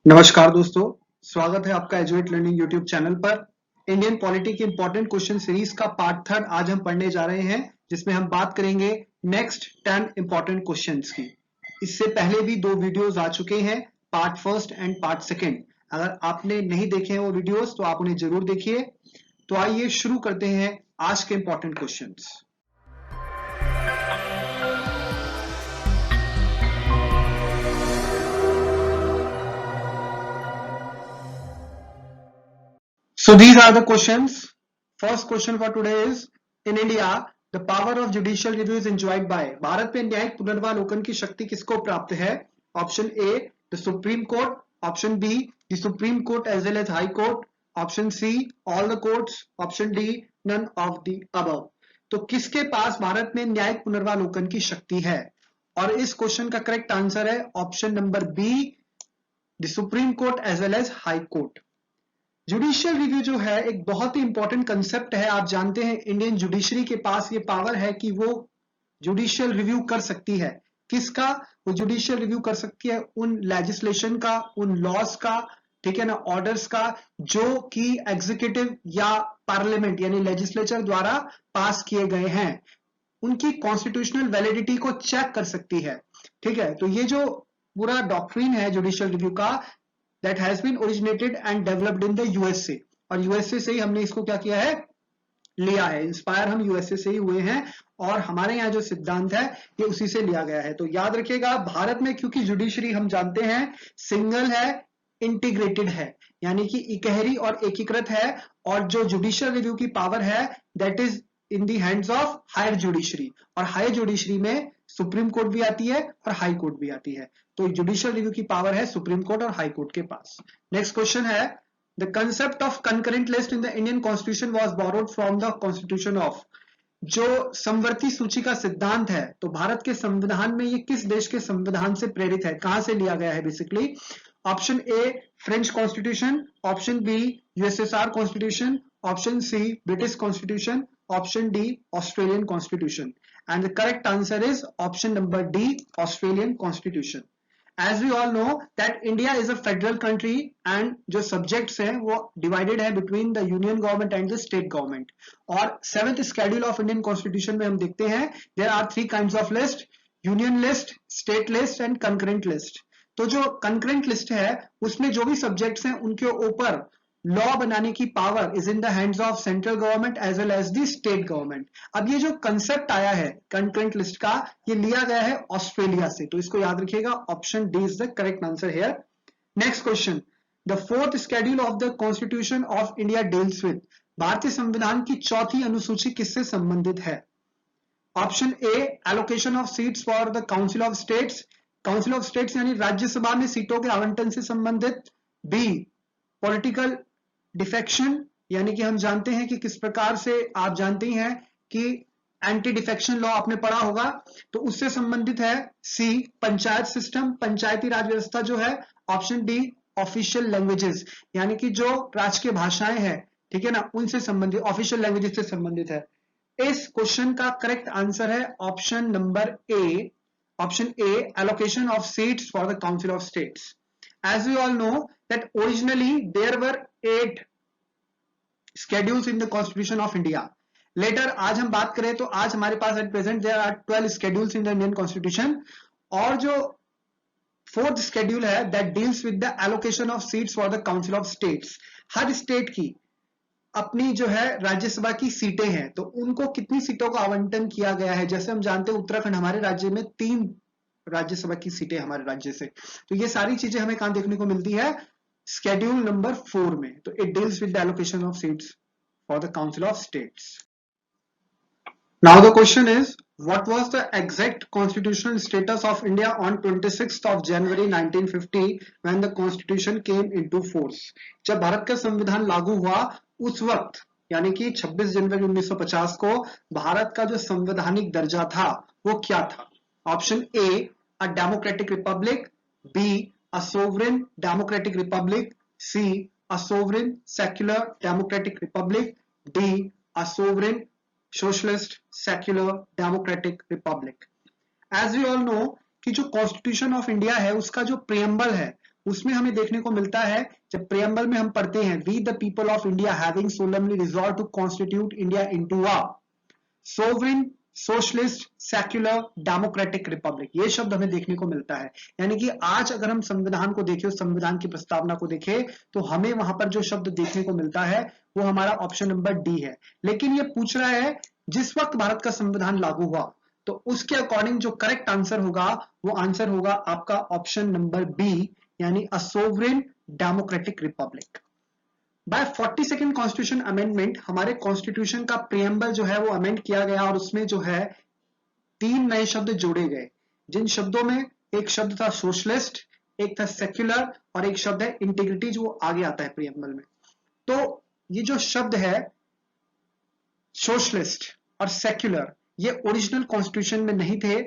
नमस्कार दोस्तों, स्वागत है आपका एजुएट लर्निंग यूट्यूब चैनल पर। इंडियन पॉलिटी की इंपॉर्टेंट क्वेश्चन सीरीज का पार्ट थर्ड आज हम पढ़ने जा रहे हैं, जिसमें हम बात करेंगे नेक्स्ट 10 इंपॉर्टेंट क्वेश्चंस की। इससे पहले भी दो वीडियोस आ चुके हैं, part first and part second. अगर आपने नहीं देखे हैं वो वीडियोस तो आप उन्हें जरूर देखिए। तो आइए शुरू करते हैं आज के important questions. So these are the questions. First question for today is, in India, the power of judicial review is enjoyed by. भारत में न्यायिक पुनर्वालोकन की शक्ति किसको प्राप्त है? Option A the supreme court, option B the supreme court as well as high court, option C all the courts, option D none of the above. तो किसके पास भारत में न्यायिक पुनर्वालोकन की शक्ति है? और इस क्वेश्चन का करेक्ट आंसर है option number B, the supreme court as well as high court. Judicial review जो है एक बहुत ही इंपॉर्टेंट कंसेप्ट है। आप जानते हैं इंडियन जुडिशरी के पास ये पावर है कि वो जुडिशियल रिव्यू कर सकती है। किसका? वो जुडिशियल रिव्यू कर सकती है उन लेजिस्लेशन का, उन लॉज का, ठीक है ना, ऑर्डर्स का, जो कि एग्जीक्यूटिव या पार्लियामेंट यानी लेजिस्लेचर द्वारा पास किए गए हैं। उनकी कॉन्स्टिट्यूशनल वैलिडिटी को चेक कर सकती है। ठीक है, तो ये जो पूरा डॉक्ट्रिन है जुडिशियल रिव्यू का, that has been originated and developed in the USA, और यूएसए से ही हमने इसको क्या किया है, लिया है। इंस्पायर हम यूएसए से ही हुए हैं और हमारे यहाँ जो सिद्धांत है ये उसी से लिया गया है। तो याद रखिएगा, भारत में क्योंकि जुडिशरी हम जानते हैं सिंगल है, इंटीग्रेटेड है, यानी कि इकहरी और एकीकृत है, और जो जुडिशियल रिव्यू की पावर है that is in the hands of higher judiciary, और हायर जुडिशरी में सुप्रीम कोर्ट भी आती है और हाई कोर्ट भी आती है। तो जुडिशियल रिव्यू की पावर है सुप्रीम कोर्ट और हाई कोर्ट के पास। नेक्स्ट क्वेश्चन है, the concept of concurrent list in the Indian constitution was borrowed from the constitution of. जो समवर्ती सूची का सिद्धांत है, तो भारत के संविधान में ये किस देश के संविधान से प्रेरित है, कहां से लिया गया है basically? Option A French constitution, option B USSR constitution, option C British constitution, option D Australian constitution. And the correct answer is option number D, Australian constitution. As we all know that India is a federal country and जो subjects हैं वो divided है between the union government and the state government। और 7th schedule of Indian constitution में हम देखते हैं there are 3 kinds of list, union list, state list and concurrent list। तो जो concurrent list है उसमें जो भी subjects हैं उनके ऊपर लॉ बनाने की power is in the hands of central government as well as the state government. अब ये जो कंसेप्ट आया है कंकरेंट लिस्ट का, ये लिया गया है ऑस्ट्रेलिया से, तो इसको याद रखिएगा, option D is the correct answer here. Next question, the 4th schedule of the constitution of India deals with. भारतीय संविधान की 4थी अनुसूची किससे संबंधित है? Option A allocation of seats for the council of states, council of states यानी राज्यसभा में सीटों के आवंटन से संबंधित। बी पॉलिटिकल डिफेक्शन, यानी कि हम जानते हैं कि किस प्रकार से, आप जानते हैं कि एंटी डिफेक्शन लॉ आपने पढ़ा होगा, तो उससे संबंधित है। सी पंचायत सिस्टम, पंचायती राज व्यवस्था जो है। ऑप्शन डी ऑफिशियल लैंग्वेजेस, यानी कि जो राजकीय भाषाएं हैं, ठीक है ना, उनसे संबंधित, ऑफिशियल लैंग्वेजेस से संबंधित है। इस क्वेश्चन का करेक्ट आंसर है option number A, option A allocation of seats for the council of states. As we all know that originally there were 8 schedules in the Constitution of India. Later आज हम बात करें तो आज हमारे पास at present there are 12 schedules in the Indian Constitution, और जो 4th schedule है that deals with the allocation of seats for the Council of States। Her state की अपनी जो है राज्यसभा की सीटें हैं, तो उनको कितनी सीटों का आवंटन किया गया है। जैसे हम जानते हैं उत्तराखंड हमारे राज्य में 3 राज्यसभा की सीटें हमारे राज्य से, तो ये सारी चीजें हमें कहां देखने को मिलती है? स्केड्यूल नंबर 4 में। तो it deals with the allocation of seats for the council of states. Now the question is, what was the exact constitutional status of India on 26th of January 1950 when the constitution came into force. जब भारत का संविधान लागू हुआ उस वक्त, यानी कि 26 जनवरी 1950 को भारत का जो संवैधानिक दर्जा था वो क्या था? Option A a democratic republic, B a sovereign democratic republic, C a sovereign secular democratic republic, D a sovereign socialist secular democratic republic. As we all know कि जो कॉन्स्टिट्यूशन ऑफ इंडिया है उसका जो प्रियम्बल है उसमें हमें देखने को मिलता है, जब प्रियम्बल में हम पढ़ते हैं we the people of India having solemnly resolve to constitute India into a sovereign socialist secular democratic republic, ये शब्द हमें देखने को मिलता है। यानी कि आज अगर हम संविधान को देखें, उस संविधान की प्रस्तावना को देखें, तो हमें वहां पर जो शब्द देखने को मिलता है वो हमारा ऑप्शन नंबर डी है। लेकिन ये पूछ रहा है जिस वक्त भारत का संविधान लागू हुआ, तो उसके अकॉर्डिंग जो करेक्ट आंसर होगा वो आंसर होगा आपका ऑप्शन नंबर बी, यानी a sovereign democratic republic. By 42nd constitution amendment हमारे कॉन्स्टिट्यूशन का प्रियम्बल जो है वो अमेंड किया गया और उसमें जो है 3 नए शब्द जोड़े गए, जिन शब्दों में एक शब्द था सोशलिस्ट, एक था सेक्युलर और एक शब्द है इंटीग्रिटी, जो आगे आता है प्रियम्बल में। तो ये जो शब्द है सोशलिस्ट और सेक्युलर, ये ओरिजिनल कॉन्स्टिट्यूशन में नहीं थे।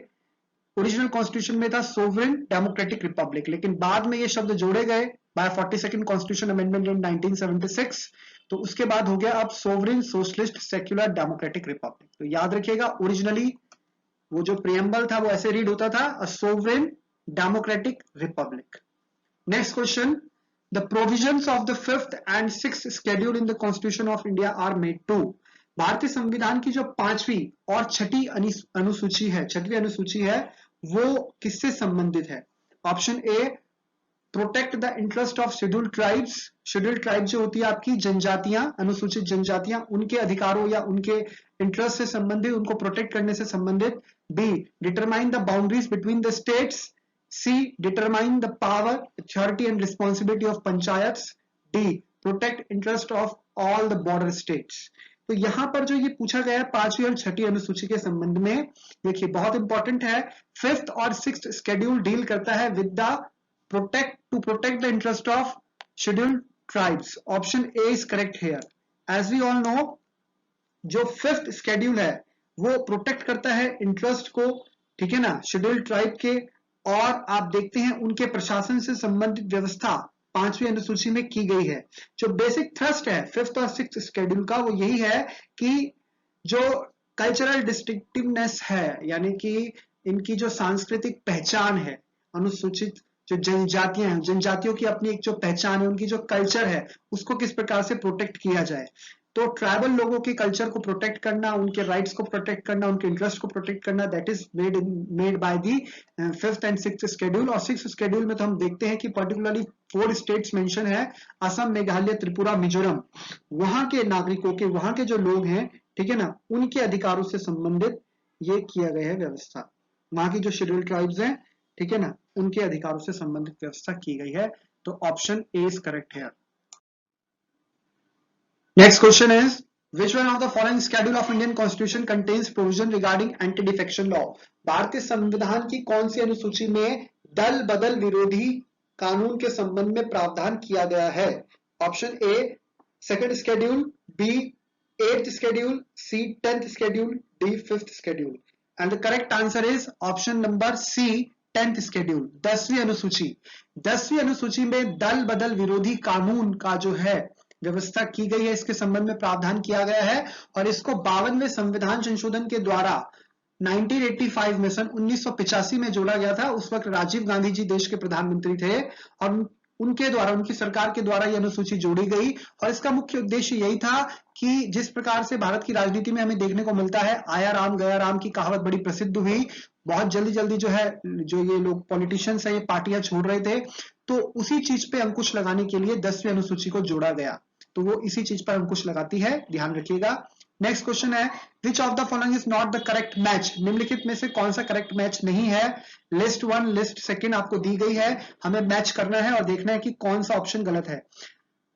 ओरिजिनल कॉन्स्टिट्यूशन में था सोवरेन डेमोक्रेटिक रिपब्लिक, लेकिन बाद में ये शब्द जोड़े गए bye 42nd constitution amendment in 1976। तो उसके बाद हो गया अब sovereign socialist secular democratic Republic. तो याद रखिएगा, ओरिजिनली वो जो प्रियम्बल था वो ऐसे रीड होता था, a sovereign democratic republic. Next question, the provisions of the 5th and 6th schedule in the constitution of India are made to. भारतीय संविधान की जो 5वीं और 6ठी अनुसूची है, 6वीं अनुसूची है, वो किससे संबंधित है? Option A, protect the interest of scheduled tribes. Scheduled tribe जो होती है आपकी जनजातियां, अनुसूचित जनजातियां, उनके अधिकारों या उनके इंटरेस्ट से संबंधित, उनको प्रोटेक्ट करने से संबंधित। B, determine the boundaries between the states. C, determine the power, authority and responsibility of panchayats. D, protect interest of all the border states. तो यहां पर जो ये पूछा गया है 5वीं और 6ठी अनुसूची के संबंध में, देखिए बहुत इंपॉर्टेंट है। 5th और 6th शेड्यूल डील करता है with the protect the interest of scheduled tribes. Option A is correct here. As we all know, जो 5th शेड्यूल है वो प्रोटेक्ट करता है इंटरेस्ट को, ठीक है ना, शेड्यूल्ड ट्राइब के, और आप देखते हैं उनके प्रशासन से संबंधित व्यवस्था 5वीं अनुसूची में की गई है। जो बेसिक थ्रस्ट है 5th और 6th शेड्यूल का वो यही है कि जो कल्चरल डिस्टिंक्टिवनेस है, यानी कि इनकी जो सांस्कृतिक पहचान है, अनुसूचित जो जनजातियां हैं, जनजातियों की अपनी एक जो पहचान है, उनकी जो कल्चर है, उसको किस प्रकार से प्रोटेक्ट किया जाए। तो ट्राइबल लोगों के कल्चर को प्रोटेक्ट करना, उनके राइट्स को प्रोटेक्ट करना, उनके इंटरेस्ट को प्रोटेक्ट करना, that is made by the 5th and 6th schedule. और 6th शेड्यूल में तो हम देखते हैं कि पर्टिकुलरली 4 स्टेट्स मेंशन है, असम, मेघालय, त्रिपुरा, मिजोरम। वहां के नागरिकों के, वहां के जो लोग हैं, ठीक है ना, उनके अधिकारों से संबंधित ये किया गया है व्यवस्था। वहां की जो शेड्यूल ट्राइब्स हैं, ठीक है ना, उनके अधिकारों से संबंधित व्यवस्था की गई है। तो ऑप्शन ए इज करेक्ट है। Next question is, which one of the following schedule of Indian Constitution contains provision regarding anti-defection law? भारतीय संविधान की कौन सी अनुसूची में दल बदल विरोधी कानून के संबंध में प्रावधान किया गया है? Option A, 2nd schedule, B, 8th schedule, C, 10th schedule, D, 5th schedule. And the correct answer is option number C, 10th schedule, 10वीं अनुसूची। 10वीं अनुसूची में दल बदल विरोधी कानून का जो है व्यवस्था की गई है, इसके संबंध में प्रावधान किया गया है, और इसको 52वें संविधान संशोधन के द्वारा 1985 में, सन 1985 में जोड़ा गया था। उस वक्त राजीव गांधी जी देश के प्रधानमंत्री थे और उनके द्वारा, उनकी सरकार के द्वारा यह अनुसूची जोड़ी गई। और इसका मुख्य उद्देश्य यही था कि जिस प्रकार से भारत की राजनीति में हमें देखने को मिलता है, आया राम गया राम की कहावत बड़ी प्रसिद्ध हुई, बहुत जल्दी जल्दी जो है, जो ये लोग पॉलिटिशियंस है, ये पार्टियां छोड़ रहे थे, तो उसी चीज पे अंकुश लगाने के लिए 10वीं अनुसूची को जोड़ा गया। तो वो इसी चीज पर अंकुश लगाती है, ध्यान रखिएगा। नेक्स्ट क्वेश्चन है, विच of the following is not the correct match? निम्नलिखित में से कौन सा करेक्ट मैच नहीं है? लिस्ट 1, लिस्ट 2 आपको दी गई है, हमें मैच करना है और देखना है कि कौन सा ऑप्शन गलत है।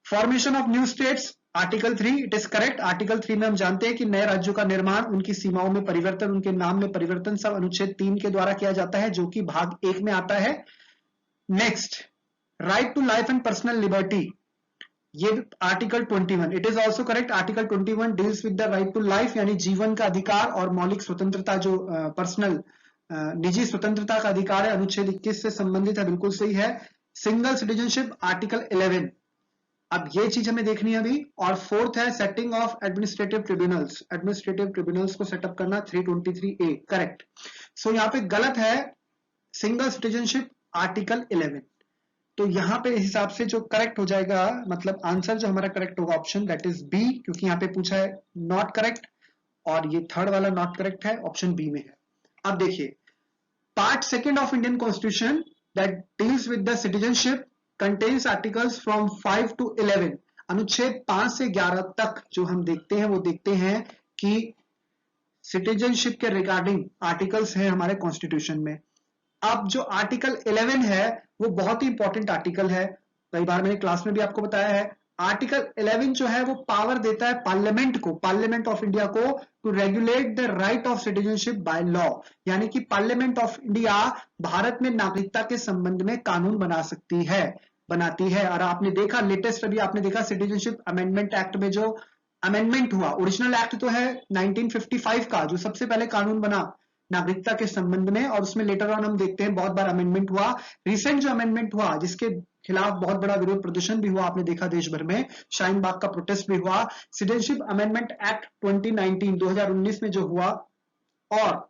Formation of new states, article 3, it is correct. Article 3 में हम जानते हैं कि नए राज्यों का निर्माण, उनकी सीमाओं में परिवर्तन, उनके नाम में परिवर्तन सब अनुच्छेद 3 के द्वारा किया जाता है, जो कि भाग 1 में आता है। Next, right to life and personal liberty, ये article 21, it is also correct. Article 21 deals with the right to life, यानी जीवन का अधिकार और मौलिक स्वतंत्रता, जो पर्सनल निजी स्वतंत्रता का अधिकार है, अनुच्छेद 21 से संबंधित है, बिल्कुल सही है। सिंगल सिटीजनशिप, आर्टिकल 11, अब ये चीज हमें देखनी है अभी। और 4th है setting of administrative tribunals, administrative tribunals को सेटअप करना, 323A, करेक्ट। सो यहाँ पे गलत है सिंगल सिटीजनशिप, आर्टिकल 11। तो यहाँ पे हिसाब से जो करेक्ट हो जाएगा, मतलब आंसर जो हमारा करेक्ट होगा ऑप्शन दैट इज बी, क्योंकि यहाँ पे पूछा है नॉट करेक्ट और ये थर्ड वाला नॉट करेक्ट है, ऑप्शन बी में है। अब देखिए part second of Indian constitution that deals with the citizenship contains articles from 5 to 11। अनुच्छेद 5 से 11 तक जो हम देखते हैं वो देखते हैं कि सिटीजनशिप के रिगार्डिंग आर्टिकल्स हैं हमारे कॉन्स्टिट्यूशन में। अब जो आर्टिकल 11 है वो बहुत ही इंपॉर्टेंट आर्टिकल है, कई बार मैंने क्लास में भी आपको बताया है। आर्टिकल 11 जो है वो पावर देता है पार्लियामेंट को, पार्लियामेंट ऑफ इंडिया को, to regulate the right of citizenship by law. यानी कि पार्लियामेंट ऑफ इंडिया भारत में नागरिकता के संबंध में कानून बनाती है। और आपने देखा लेटेस्ट अभी आपने देखा सिटीजनशिप अमेंडमेंट एक्ट में जो अमेंडमेंट हुआ, ओरिजिनल एक्ट तो है 1955 का जो सबसे पहले कानून बना नागरिकता के संबंध में, और उसमें लेटर ऑन हम देखते हैं बहुत बार अमेंडमेंट हुआ। रिसेंट जो अमेंडमेंट हुआ जिसके खिलाफ बहुत बड़ा विरोध प्रदर्शन भी हुआ, आपने देखा देश भर में शाहीन बाग का प्रोटेस्ट भी हुआ, सिटीजनशिप अमेंडमेंट एक्ट 2019 में जो हुआ, और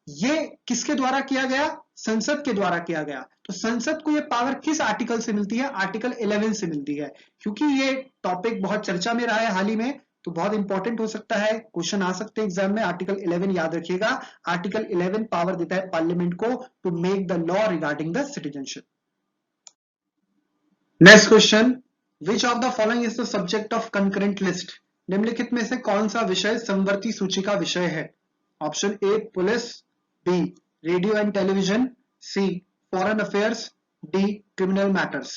ये किसके द्वारा किया गया? संसद के द्वारा किया गया। तो संसद को ये पावर किस आर्टिकल से मिलती है? आर्टिकल 11 से मिलती है। क्योंकि ये टॉपिक बहुत चर्चा में रहा है हाल ही में, तो बहुत इंपॉर्टेंट हो सकता है, क्वेश्चन आ सकते हैं एग्जाम में। आर्टिकल 11 याद रखिएगा, आर्टिकल 11 पावर देता है पार्लियामेंट को to make the law regarding the citizenship. Next question, which of the following is the subject of concurrent list? निम्नलिखित में से कौन सा विषय समवर्ती सूची का विषय है? Option A police, B radio and television, C foreign affairs, D criminal matters.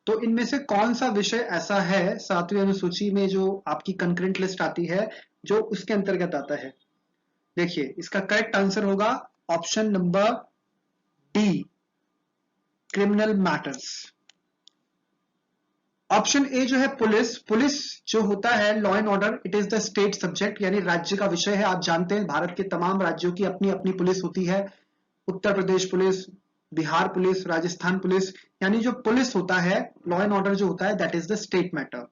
तो इनमें से कौन सा विषय ऐसा है 7वीं अनुसूची में जो आपकी कंकरेंट लिस्ट आती है जो उसके अंतर्गत आता है? देखिए इसका करेक्ट आंसर होगा option number D criminal matters. Option A जो है पुलिस जो होता है law and order, it is the state subject, यानी राज्य का विषय है। आप जानते हैं भारत के तमाम राज्यों की अपनी अपनी पुलिस होती है, Uttar Pradesh police, Bihar police, Rajasthan police, यानी जो पुलिस होता है लॉ एंड ऑर्डर जो होता है that is the state matter.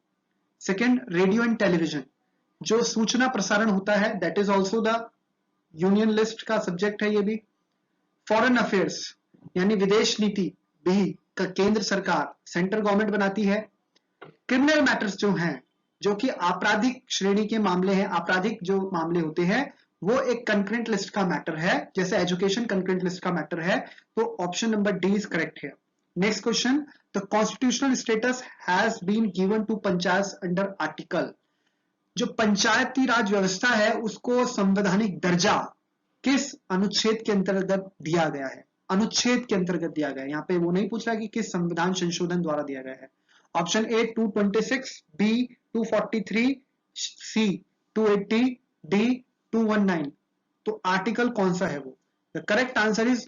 Second radio and television, जो सूचना प्रसारण होता है that is also the union list का सब्जेक्ट है ये भी। फॉरेन अफेयर्स यानी विदेश नीति भी केंद्र सरकार सेंट्रल गवर्नमेंट बनाती है। क्रिमिनल मैटर्स जो हैं, जो कि आपराधिक श्रेणी के मामले हैं, आपराधिक जो मामले होते हैं वो एक कंकरेंट लिस्ट का मैटर है, जैसे एजुकेशन कंकरेंट लिस्ट का मैटर है। तो option number D is correct है। Next question, the constitutional status has been given to panchayat under article. जो पंचायती राज व्यवस्था है उसको संवैधानिक दर्जा किस अनुच्छेद के अंतर्गत दिया गया है? अनुच्छेद के अंतर्गत दिया गया है, यहाँ पे वो नहीं पूछ रहा कि किस संविधान संशोधन द्वारा दिया गया है। Option A 226, B 243, C 280, D 219। तो आर्टिकल कौन सा है वो? The correct answer is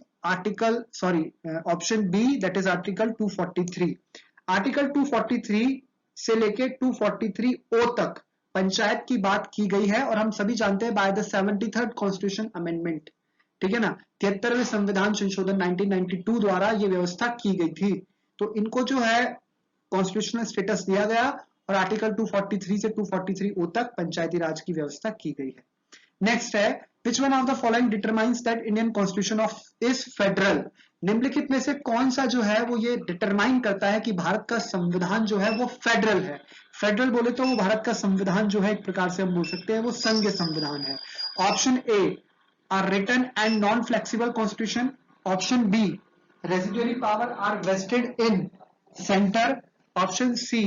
option B that is article 243। Article 243 से लेके 243 ओ तक पंचायत की बात की गई है, और हम सभी जानते हैं by the 73rd constitution amendment, ठीक है ना, 73वें संविधान संशोधन 1992 द्वारा ये व्यवस्था की गई थी। तो इनको जो है कॉन्स्टिट्यूशनल स्टेटस दिया गया, और आर्टिकल 243 से 243 ओ तक पंचायती राज की व्यवस्था की गई है। नेक्स्ट है, which one of the following determines that Indian constitution of is federal? निम्नलिखित में से कौन सा जो है वो ये डिटरमाइन करता है कि भारत का संविधान जो है वो फेडरल है? फेडरल बोले तो वो भारत का संविधान जो है एक प्रकार से हम बोल सकते हैं वो संघ संविधान है। Option A a written and non-flexible constitution, option B residuary power are vested in center, option C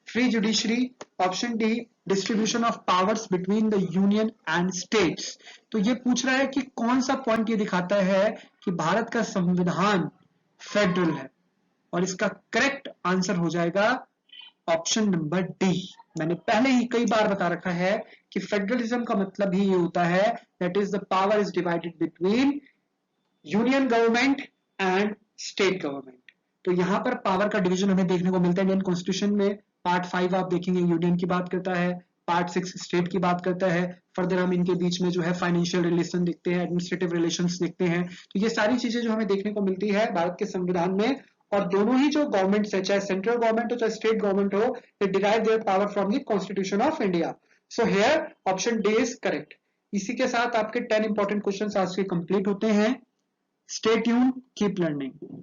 free judiciary, option D distribution of powers between the union and states। तो ये पूछ रहा है कि कौन सा पॉइंट ये दिखाता है कि भारत का संविधान फेडरल है, और इसका करेक्ट आंसर हो जाएगा ऑप्शन नंबर डी। मैंने पहले ही कई बार बता रखा है कि फेडरलिज्म का मतलब ही ये होता है that is the power is divided between union government and state government. तो यहां पर पावर का डिवीजन हमें देखने को मिलता है इंडियन कॉन्स्टिट्यूशन में। पार्ट 5 आप देखेंगे यूनियन की बात करता है, पार्ट 6 स्टेट की बात करता है, फर्दर हम इनके बीच में जो है फाइनेंशियल रिलेशन देखते हैं, एडमिनिस्ट्रेटिव रिलेशंस देखते हैं। तो ये सारी चीजें जो हमें देखने को मिलती है भारत के संविधान में, और दोनों ही जो गवर्नमेंट्स है, चाहे सेंट्रल गवर्नमेंट हो चाहे स्टेट गवर्नमेंट हो, they derive their power from the constitution of India. So here option D is correct. इसी के साथ आपके 10 इंपॉर्टेंट क्वेश्चंस आज के कंप्लीट होते हैं। Stay tuned, keep learning.